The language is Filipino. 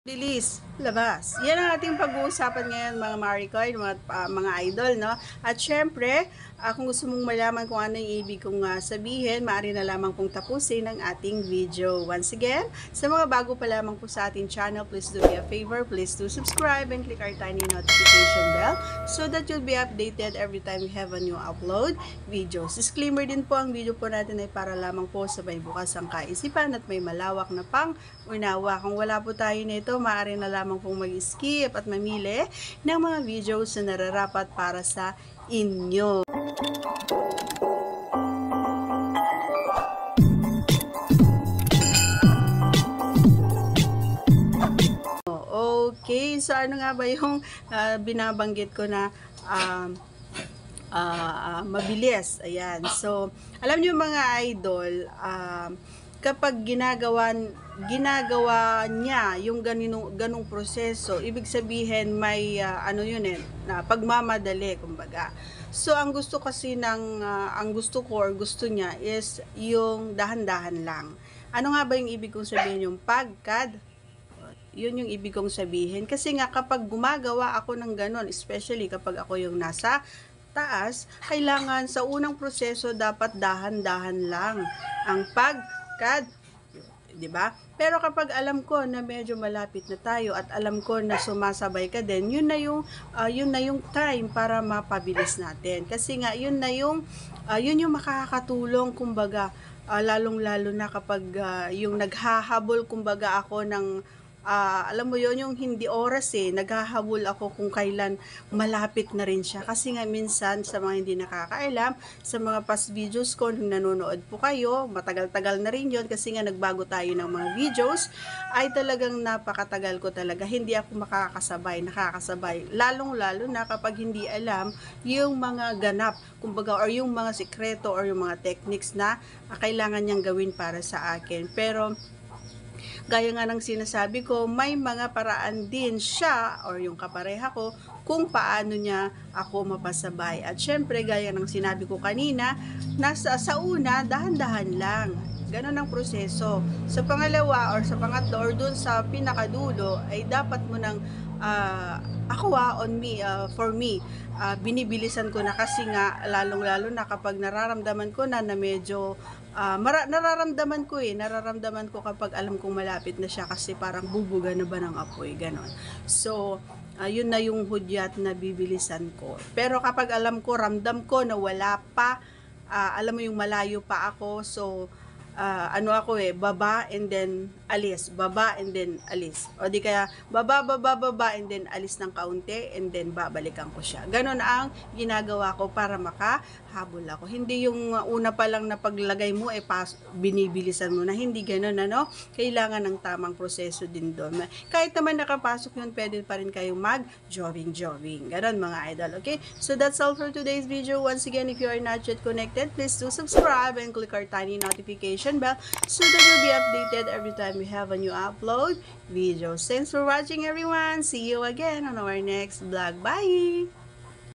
Bilis, labas. Yan ang ating pag-uusapan ngayon mga Maricoy, mga idol, no? At syempre, kung gusto mong malaman kung ano yung ibig kong sabihin, maaari na lamang pong tapusin ang ating video. Once again, sa mga bago pa lamang po sa ating channel, please do me a favor, please do subscribe and click our tiny notification bell so that you'll be updated every time we have a new upload videos. Disclaimer din po, ang video po natin ay para lamang po sa may bukas ang kaisipan at may malawak na pang-unawa. Kung wala po tayo nito, maaari na lamang pong mag-skip at mamili ng mga videos na nararapat para sa inyo. Okay, so ano nga ba yung binabanggit ko na mabilis? Ayan, so alam niyo mga idol, kapag ginagawa niya yung ganung proseso, ibig sabihin may ano yun na pagmamadali kumbaga. So ang gusto kasi ang gusto ko or gusto niya is yung dahan-dahan lang. Ano nga ba yung ibig kong sabihin, yung pagkad? Yun yung ibig kong sabihin. Kasi nga kapag gumagawa ako ng ganon, especially kapag ako yung nasa taas, kailangan sa unang proseso dapat dahan-dahan lang ang pagkad, 'di ba? Pero kapag alam ko na medyo malapit na tayo at alam ko na sumasabay ka din, yun na yung time para mapabilis natin. Kasi nga yun yung makakatulong kumbaga, lalong-lalo na kapag yung naghahabol kumbaga ako ng alam mo yon, yung hindi oras naghahabol ako kung kailan malapit na rin siya. Kasi nga minsan sa mga hindi nakakaalam, sa mga past videos ko, nung nanonood po kayo, matagal-tagal na rin yon kasi nga nagbago tayo ng mga videos, ay talagang napakatagal ko talaga. Hindi ako nakakasabay. Lalong-lalo na kapag hindi alam yung mga ganap, kumbaga, or yung mga sikreto or yung mga techniques na kailangan niyang gawin para sa akin. Pero gaya nga ng sinasabi ko, may mga paraan din siya or yung kapareha ko kung paano niya ako mapasabay. At syempre, gaya ng sinabi ko kanina, sa una, dahan-dahan lang. Ganon ang proseso. Sa pangalawa or sa pangatlo or dun sa pinakadulo ay dapat mo nang for me, binibilisan ko na kasi nga lalong-lalo na kapag nararamdaman ko na medyo nararamdaman ko kapag alam kong malapit na siya kasi parang bubuga na ba ng apoy, ganon. So, yun na yung hudyat na bibilisan ko. Pero kapag alam ko, ramdam ko na wala pa, alam mo yung malayo pa ako, so baba and then alis, baba and then alis, o di kaya baba and then alis ng kaunti and then babalikan ko siya. Ganon ang ginagawa ko para makahabol ako. Hindi yung una pa lang na paglagay mo binibilisan mo na, hindi ganon, ano? Kailangan ng tamang proseso din doon. Kahit naman nakapasok yun, pwede pa rin kayong mag-jogging. Ganon mga idol, okay? So that's all for today's video. Once again, if you are not yet connected, please do subscribe and click our tiny notification bell so that you'll be updated every time we have a new upload videos. Thanks for watching everyone. See you again on our next vlog. Bye!